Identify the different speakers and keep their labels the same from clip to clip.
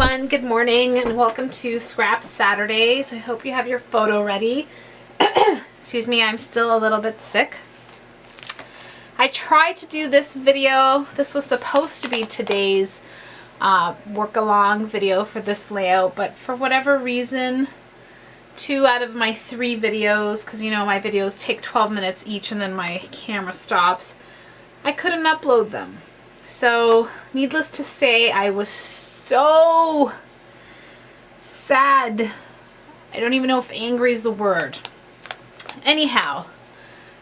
Speaker 1: everyone, good morning and welcome to Scrap Saturdays. I hope you have your photo ready. Excuse me, I'm still a little bit sick. I tried to do this video. This was supposed to be today's work along video for this layout, but for whatever reason, 2 out of my 3 videos, because you know my videos take 12 minutes each and then my camera stops, I couldn't upload them. So needless to say, I was so sad. I don't even know if angry is the word. Anyhow,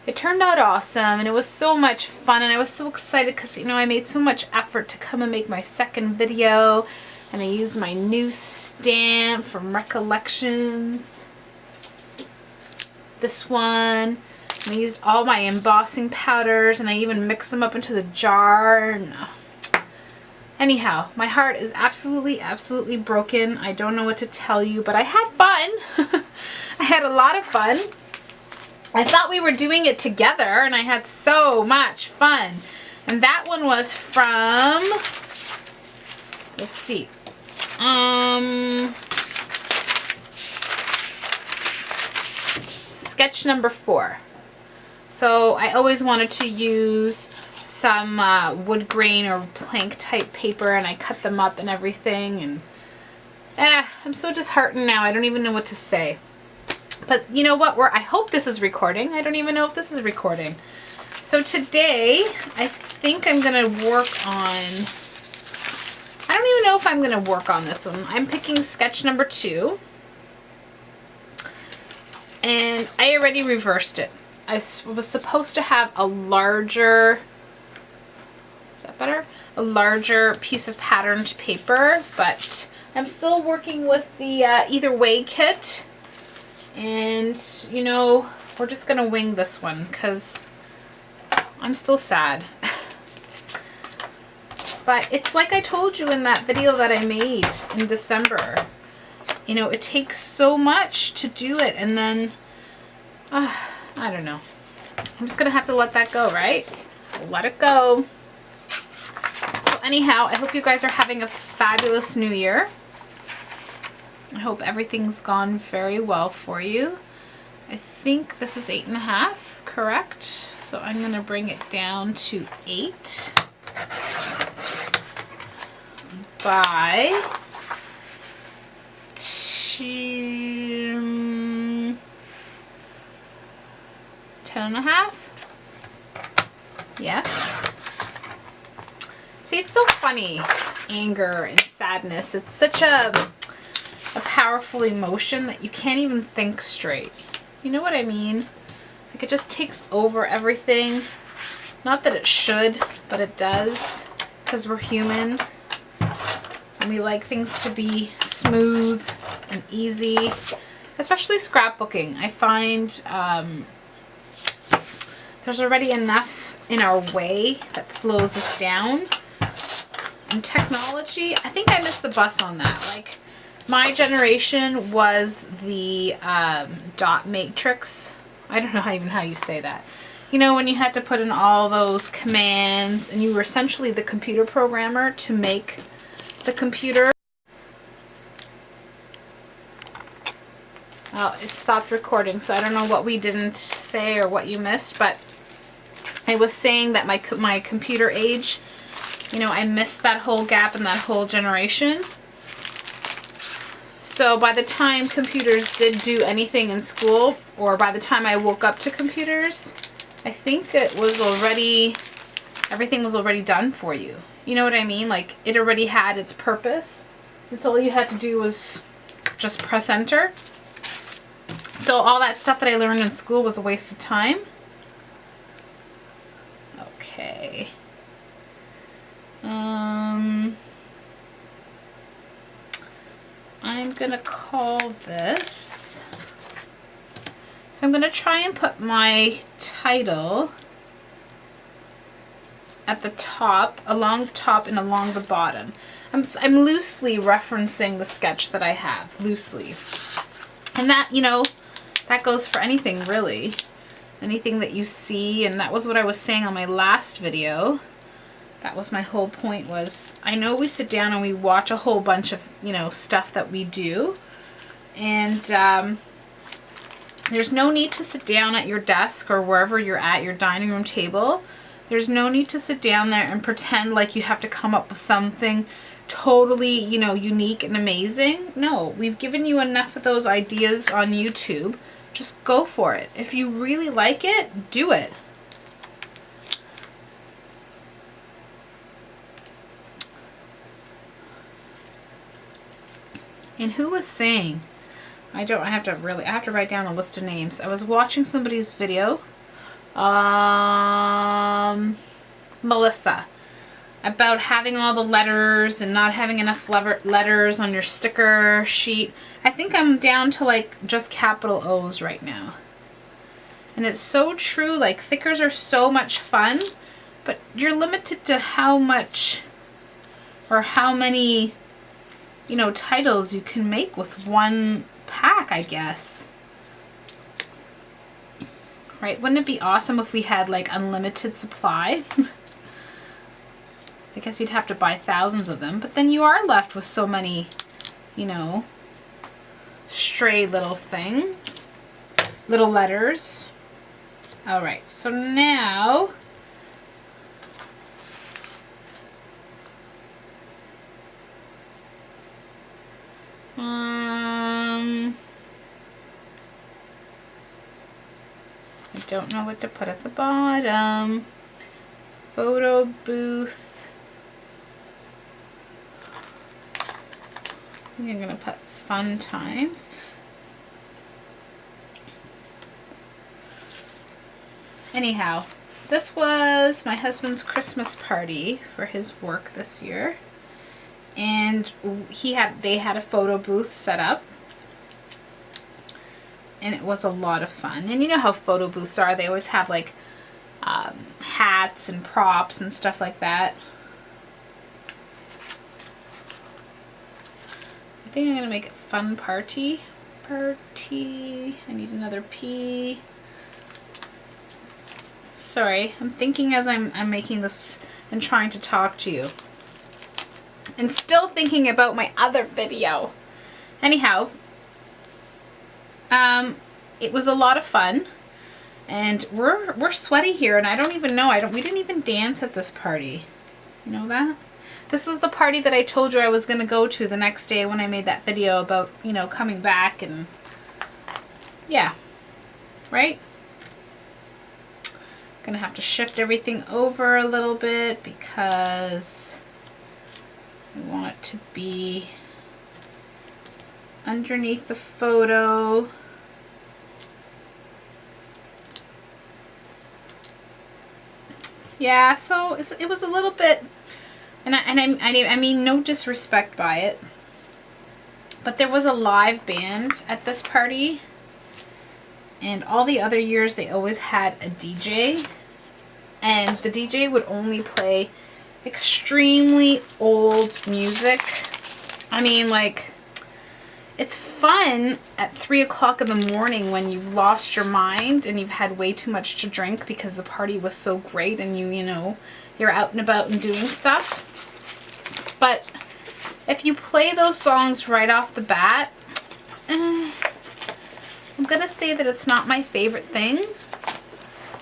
Speaker 1: it turned out awesome and it was so much fun and I was so excited because, you know, I made so much effort to come and make my second video, and I used my new stamp from Recollections. This one. And I used all my embossing powders and I even mixed them up into the jar. And, anyhow, my heart is absolutely broken. I don't know what to tell you, but I had fun. I had a lot of fun. I thought we were doing it together and I had so much fun. And that one was from, let's see, sketch number 4. So I always wanted to use some wood grain or plank type paper, and I cut them up and everything, and I'm so disheartened now. I don't even know what to say. But you know what? I hope this is recording. I don't even know if this is recording. So today, I think I'm going to work on, I don't even know if I'm going to work on this one. I'm picking sketch number 2. And I already reversed it. I was supposed to have a larger, is that better? A larger piece of patterned paper, but I'm still working with the Either Way kit. And, you know, we're just going to wing this one because I'm still sad. But it's like I told you in that video that I made in December. You know, it takes so much to do it, and then, I don't know. I'm just going to have to let that go, right? Let it go. So anyhow, I hope you guys are having a fabulous new year. I hope everything's gone very well for you. I think this is 8.5, correct? So I'm going to bring it down to 8 by 10.5. Yes. See, it's so funny, anger and sadness. It's such a powerful emotion that you can't even think straight. You know what I mean? Like, it just takes over everything. Not that it should, but it does, because we're human and we like things to be smooth and easy, especially scrapbooking. I find there's already enough in our way that slows us down. And technology, I think I missed the bus on that. Like, my generation was the dot matrix. I don't know how you say that. You know, when you had to put in all those commands and you were essentially the computer programmer to make the computer. Oh, it stopped recording, so I don't know what we didn't say or what you missed, but I was saying that my computer age, you know, I missed that whole gap in that whole generation. So by the time computers did do anything in school, or by the time I woke up to computers, I think it was already, everything was already done for you. You know what I mean? Like, it already had its purpose. It's all you had to do was just press enter. So all that stuff that I learned in school was a waste of time. Okay. I'm gonna call this, so I'm gonna try and put my title at the top, along the top and along the bottom. I'm loosely referencing the sketch that I have, loosely. And that, you know, that goes for anything really. Anything that you see, and that was what I was saying on my last video. That was my whole point. Was I know we sit down and we watch a whole bunch of, you know, stuff that we do, and there's no need to sit down at your desk or wherever you're at, your dining room table. There's no need to sit down there and pretend like you have to come up with something totally, you know, unique and amazing. No, we've given you enough of those ideas on YouTube. Just go for it. If you really like it, do it. And who was saying, I have to write down a list of names. I was watching somebody's video, Melissa, about having all the letters and not having enough letters on your sticker sheet. I think I'm down to like just capital O's right now. And it's so true, like thickers are so much fun, but you're limited to how much or how many, you know, titles you can make with one pack, I guess. Right? Wouldn't it be awesome if we had like unlimited supply? I guess you'd have to buy thousands of them, but then you are left with so many, you know, stray little letters. All right, so now I don't know what to put at the bottom. Photo booth. I think I'm gonna put fun times. Anyhow, this was my husband's Christmas party for his work this year, and they had a photo booth set up, and it was a lot of fun. And you know how photo booths are, they always have like hats and props and stuff like that. I think I'm gonna make it fun party. I need another P. Sorry, I'm thinking as I'm making this and trying to talk to you. And still thinking about my other video. Anyhow, it was a lot of fun. And we're sweaty here, and I don't even know. We didn't even dance at this party. You know that? This was the party that I told you I was going to go to the next day when I made that video about, you know, coming back and yeah. Right? Gonna have to shift everything over a little bit because I want it to be underneath the photo. Yeah, so it was a little bit, and I mean no disrespect by it, but there was a live band at this party, and all the other years they always had a DJ, and the DJ would only play extremely old music. I mean, like, it's fun at 3 o'clock in the morning when you've lost your mind and you've had way too much to drink because the party was so great and you know, you're out and about and doing stuff. But if you play those songs right off the bat, I'm gonna say that it's not my favorite thing.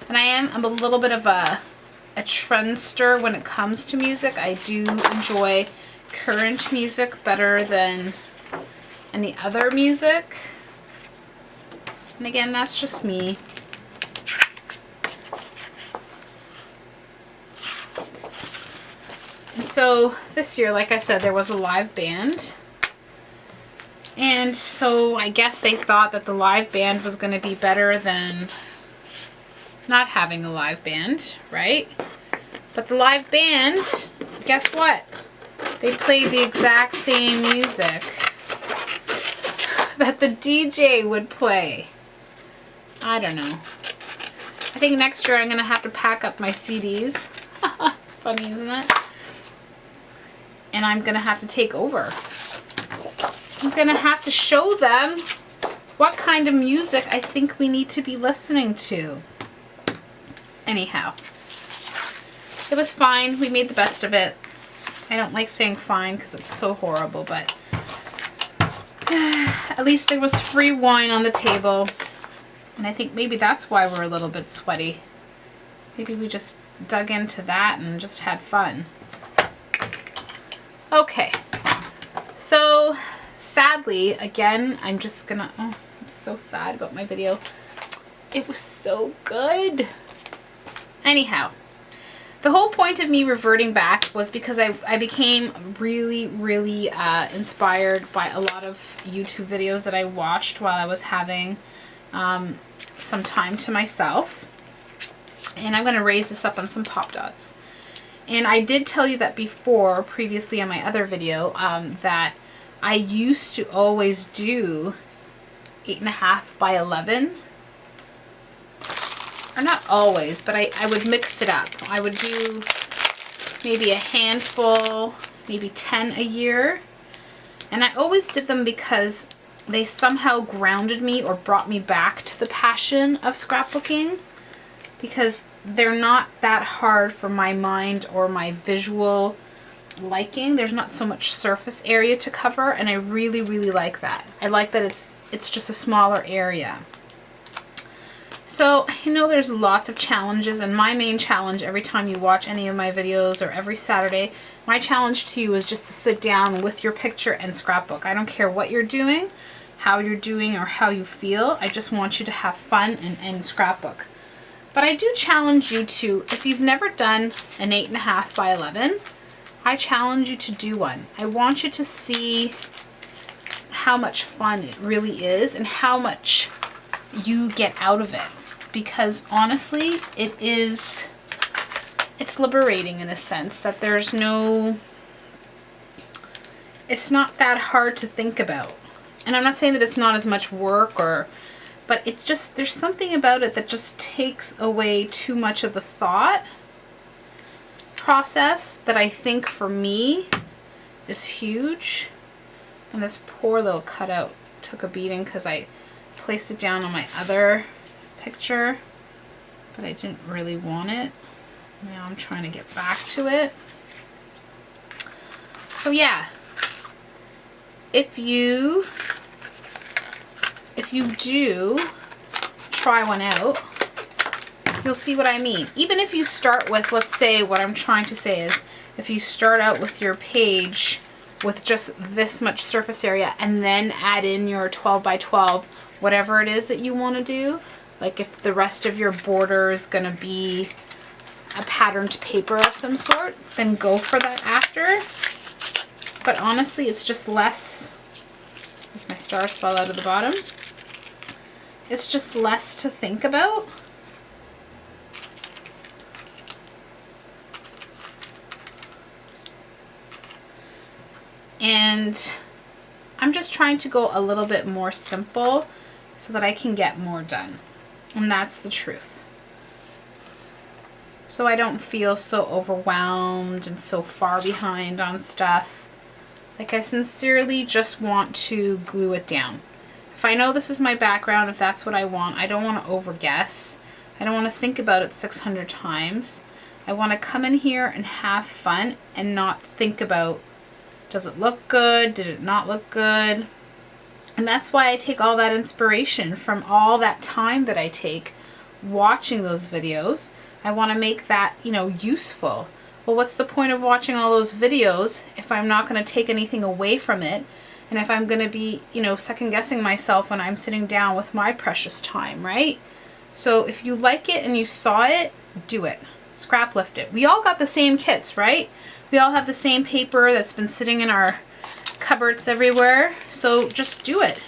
Speaker 1: And I'm a little bit of a trendster when it comes to music. I do enjoy current music better than any other music. And again, that's just me. And so this year, like I said, there was a live band. And so I guess they thought that the live band was going to be better than not having a live band, right? But the live band, guess what? They played the exact same music that the DJ would play. I don't know. I think next year I'm going to have to pack up my CDs. Funny, isn't it? And I'm going to have to take over. I'm going to have to show them what kind of music I think we need to be listening to. Anyhow. it was fine. We made the best of it. I don't like saying fine because it's so horrible, but at least there was free wine on the table. And I think maybe that's why we're a little bit sweaty. Maybe we just dug into that and just had fun. Okay, so sadly, again, I'm just gonna, oh, I'm so sad about my video. It was so good. Anyhow, the whole point of me reverting back was because I became really, really inspired by a lot of YouTube videos that I watched while I was having some time to myself. And I'm going to raise this up on some Pop Dots. And I did tell you that before, previously on my other video, that I used to always do 8.5 by 11. Or not always, but I would mix it up. I would do maybe a handful, maybe 10 a year. And I always did them because they somehow grounded me or brought me back to the passion of scrapbooking, because they're not that hard for my mind or my visual liking. There's not so much surface area to cover, and I really, really like that. I like that it's just a smaller area. So I know there's lots of challenges, and my main challenge every time you watch any of my videos or every Saturday, my challenge to you is just to sit down with your picture and scrapbook. I don't care what you're doing, how you're doing, or how you feel. I just want you to have fun and scrapbook. But I do challenge you to, if you've never done an 8.5 by 11, I challenge you to do one. I want you to see how much fun it really is and how much you get out of it. Because honestly, it's liberating in a sense that there's no, it's not that hard to think about. And I'm not saying that it's not as much work but it just, there's something about it that just takes away too much of the thought process that I think for me is huge. And this poor little cutout took a beating because I placed it down on my other picture, but I didn't really want it. Now I'm trying to get back to it. So yeah, if you do try one out, you'll see what I mean. Even if you start with, let's say, what I'm trying to say is, if you start out with your page with just this much surface area and then add in your 12 by 12, whatever it is that you want to do, like if the rest of your border is going to be a patterned paper of some sort, then go for that after. But honestly, it's just less, as my stars fall out of the bottom, it's just less to think about. And I'm just trying to go a little bit more simple so that I can get more done. And that's the truth. So I don't feel so overwhelmed and so far behind on stuff. Like, I sincerely just want to glue it down. If I know this is my background, if that's what I want, I don't want to overguess. I don't want to think about it 600 times. I want to come in here and have fun and not think about, does it look good? Did it not look good? And that's why I take all that inspiration from all that time that I take watching those videos. I want to make that, you know, useful. Well, what's the point of watching all those videos if I'm not going to take anything away from it? And if I'm going to be, you know, second guessing myself when I'm sitting down with my precious time, right? So if you like it and you saw it, do it. Scrap lift it. We all got the same kits, right? We all have the same paper that's been sitting in our cupboards everywhere. So just do it.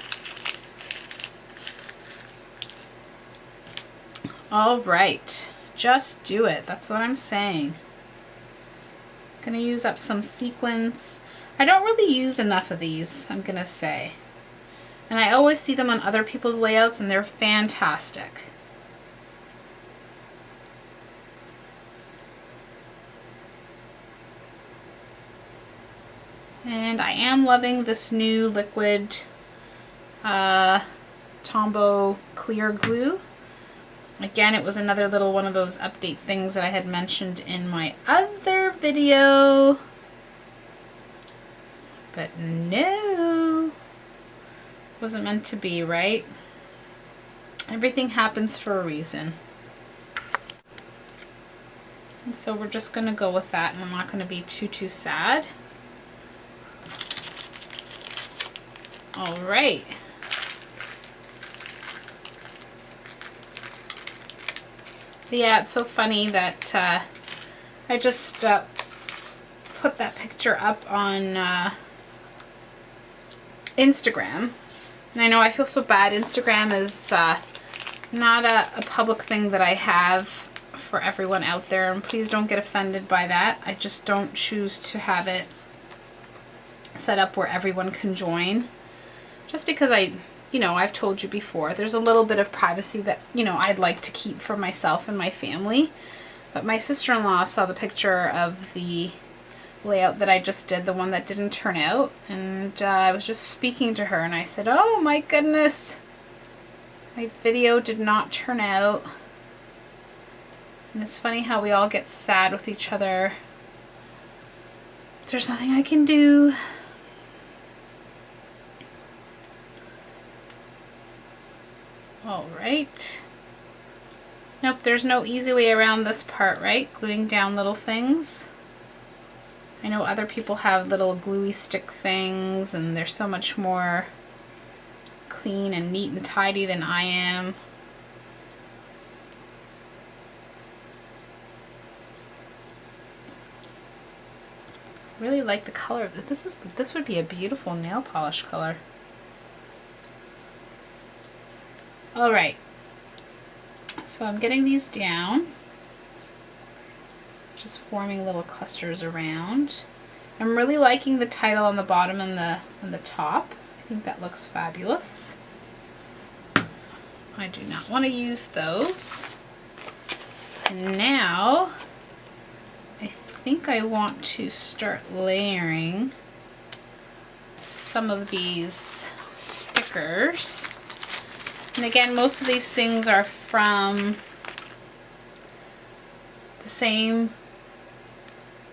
Speaker 1: All right. Just do it. That's what I'm saying. Gonna use up some sequins. I don't really use enough of these, I'm gonna say. And I always see them on other people's layouts and they're fantastic. And I am loving this new liquid Tombow clear glue. Again, it was another little one of those update things that I had mentioned in my other video. But no, wasn't meant to be, right? Everything happens for a reason. And so we're just going to go with that, and I'm not going to be too sad. All right. But yeah, it's so funny that I just put that picture up on Instagram. And I know I feel so bad. Instagram is not a public thing that I have for everyone out there. And please don't get offended by that. I just don't choose to have it set up where everyone can join. Just because I've told you before, there's a little bit of privacy that, I'd like to keep for myself and my family. But my sister-in-law saw the picture of the layout that I just did, the one that didn't turn out, and I was just speaking to her and I said, oh my goodness, my video did not turn out. And it's funny how we all get sad with each other. There's nothing I can do. All right. Nope, there's no easy way around this part, right? Gluing down little things. I know other people have little gluey stick things, and they're so much more clean and neat and tidy than I am. Really like the color of this. This would be a beautiful nail polish color. All right. So I'm getting these down. Just forming little clusters around. I'm really liking the title on the bottom and the top. I think that looks fabulous. I do not want to use those. And now I think I want to start layering some of these stickers. And again, most of these things are from the same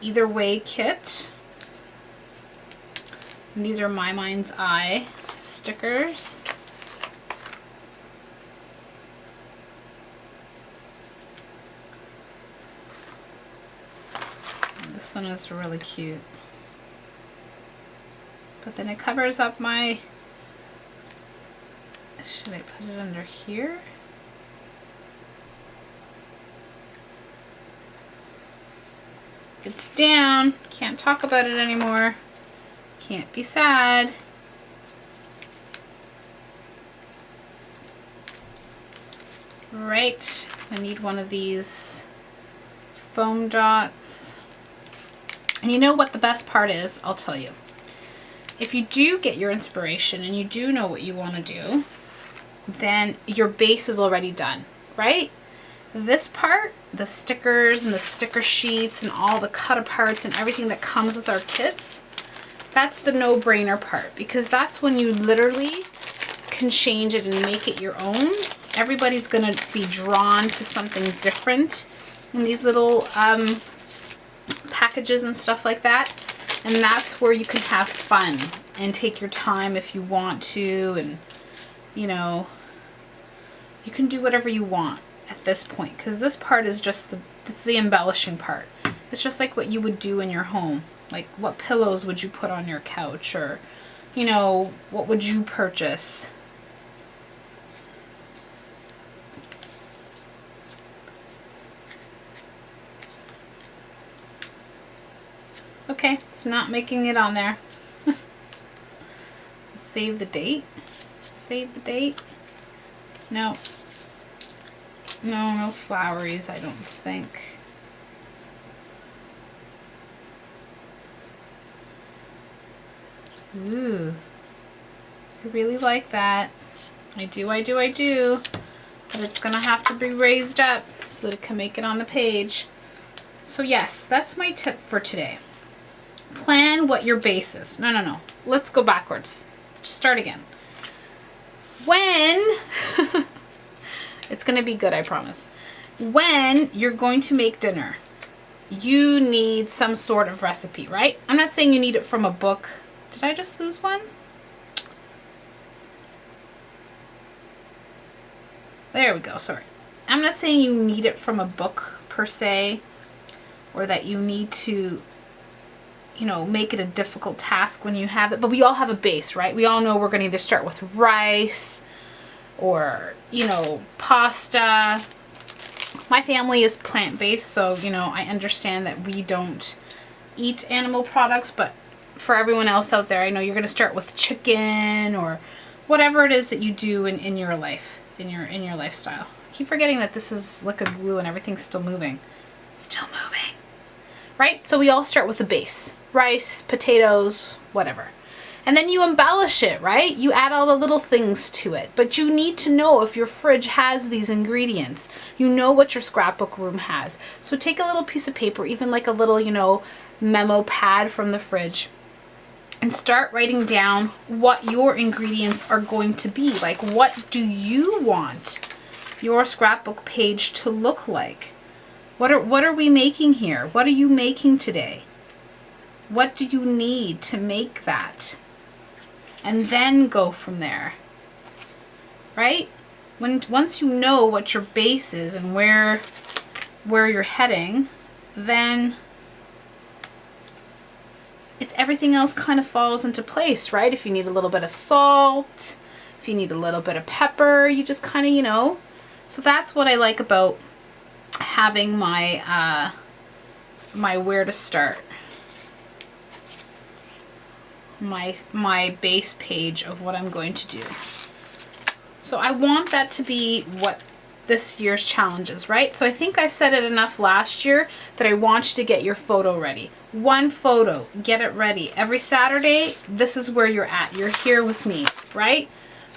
Speaker 1: Either Way kit. And these are My Mind's Eye stickers. And this one is really cute. But then it covers up my... Should I put it under here? It's down. Can't talk about it anymore. Can't be sad. Right. I need one of these foam dots. And you know what the best part is? I'll tell you. If you do get your inspiration and you do know what you want to do, then your base is already done, right? This part, the stickers and the sticker sheets and all the cut aparts and everything that comes with our kits, that's the no-brainer part, because that's when you literally can change it and make it your own. Everybody's gonna be drawn to something different in these little packages and stuff like that. And that's where you can have fun and take your time if you want to, and you can do whatever you want at this point, because this part is just it's the embellishing part. It's just like what you would do in your home. Like, what pillows would you put on your couch, or what would you purchase? Okay, it's not making it on there. Save the date. Save the date. No. No floweries, I don't think. Ooh. I really like that. I do. But it's gonna have to be raised up so that it can make it on the page. So yes, that's my tip for today. Plan what your base is. No. Let's go backwards. Start again. When It's going to be good, I promise. When you're going to make dinner, you need some sort of recipe, right? I'm not saying you need it from a book. Did I just lose one? There we go, sorry. I'm not saying you need it from a book per se, or that you need to, you know, make it a difficult task when you have it, but we all have a base, right? We all know we're going to either start with rice or, you know, pasta. My family is plant-based, so, you know, I understand that we don't eat animal products, but for everyone else out there, I know you're going to start with chicken or whatever it is that you do in your life, in your lifestyle. I keep forgetting that this is liquid glue and everything's still moving. Still moving. Right? So we all start with a base. Rice, potatoes, whatever. And then you embellish it, right? You add all the little things to it. But you need to know if your fridge has these ingredients. You know what your scrapbook room has. So take a little piece of paper, even like a little, you know, memo pad from the fridge, and start writing down what your ingredients are going to be. Like, what do you want your scrapbook page to look like? What are we making here? What are you making today? What do you need to make that? And then go from there. Right? Once you know what your base is and where you're heading, then it's everything else kind of falls into place, right? If you need a little bit of salt, if you need a little bit of pepper, you just kind of, you know. So that's what I like about having my my where to start, my base page of what I'm going to do. So I want that to be what this year's challenge is, right? So I think I said it enough last year that I want you to get your photo ready. One photo, get it ready. Every Saturday, this is where you're at. You're here with me, right?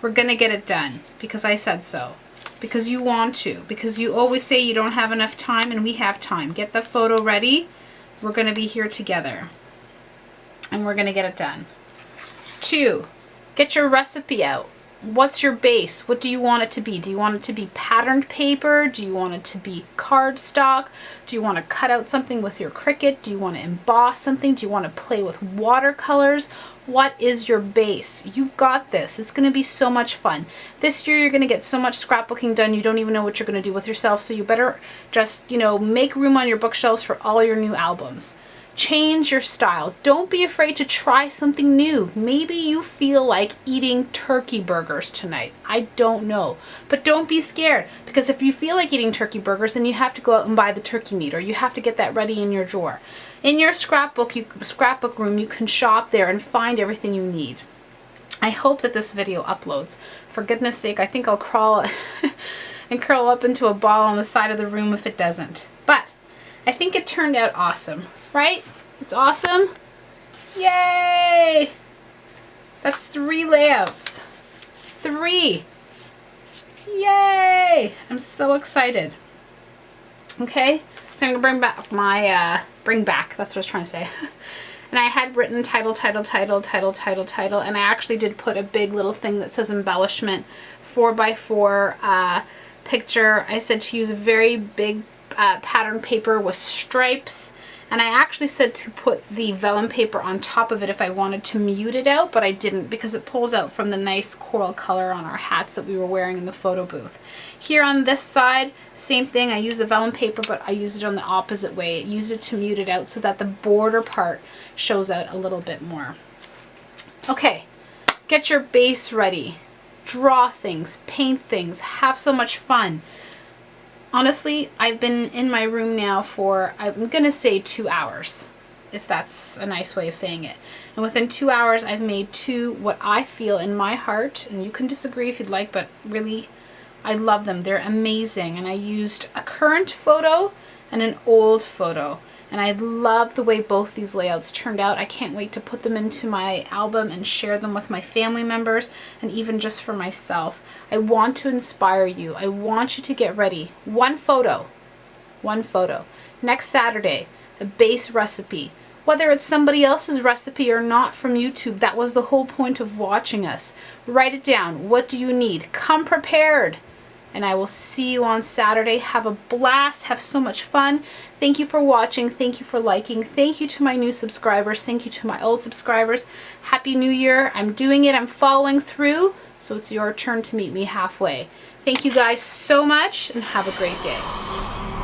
Speaker 1: We're gonna get it done because I said so. Because you want to, because you always say you don't have enough time, and we have time. Get the photo ready. We're going to be here together and we're going to get it done. 2, get your recipe out. What's your base? What do you want it to be? Do you want it to be patterned paper? Do you want it to be cardstock? Do you want to cut out something with your Cricut? Do you want to emboss something? Do you want to play with watercolors? What is your base? You've got this. It's going to be so much fun. This year you're going to get so much scrapbooking done you don't even know what you're going to do with yourself, so you better just, you know, make room on your bookshelves for all your new albums. Change your style. Don't be afraid to try something new. Maybe you feel like eating turkey burgers tonight. I don't know. But don't be scared, because if you feel like eating turkey burgers, then you have to go out and buy the turkey meat, or you have to get that ready in your drawer. In your scrapbook room, you can shop there and find everything you need. I hope that this video uploads. For goodness sake, I think I'll crawl and curl up into a ball on the side of the room if it doesn't. But I think it turned out awesome, right? It's awesome. Yay! That's 3 layouts. 3. Yay! I'm so excited. Okay, so I'm gonna bring back my, that's what I was trying to say. And I had written title, and I actually did put a big little thing that says embellishment, 4x4 picture. I said to use a very big pattern paper with stripes, and I actually said to put the vellum paper on top of it if I wanted to mute it out, but I didn't, because it pulls out from the nice coral color on our hats that we were wearing in the photo booth. Here on this side, same thing. I used the vellum paper, but I used it on the opposite way. I used it to mute it out so that the border part shows out a little bit more. Okay, get your base ready. Draw things, paint things, have so much fun. Honestly, I've been in my room now for, I'm gonna say 2 hours, if that's a nice way of saying it. And within 2 hours, I've made 2 what I feel in my heart, and you can disagree if you'd like, but really, I love them. They're amazing. And I used a current photo and an old photo. And I love the way both these layouts turned out. I can't wait to put them into my album and share them with my family members, and even just for myself. I want to inspire you. I want you to get ready. 1 photo. 1 photo. Next Saturday, a base recipe. Whether it's somebody else's recipe or not from YouTube, that was the whole point of watching us. Write it down. What do you need? Come prepared. and I will see you on Saturday. Have a blast. Have so much fun. Thank you for watching. Thank you for liking. Thank you to my new subscribers. Thank you to my old subscribers. Happy New Year. I'm doing it. I'm following through. So it's your turn to meet me halfway. Thank you guys so much and have a great day.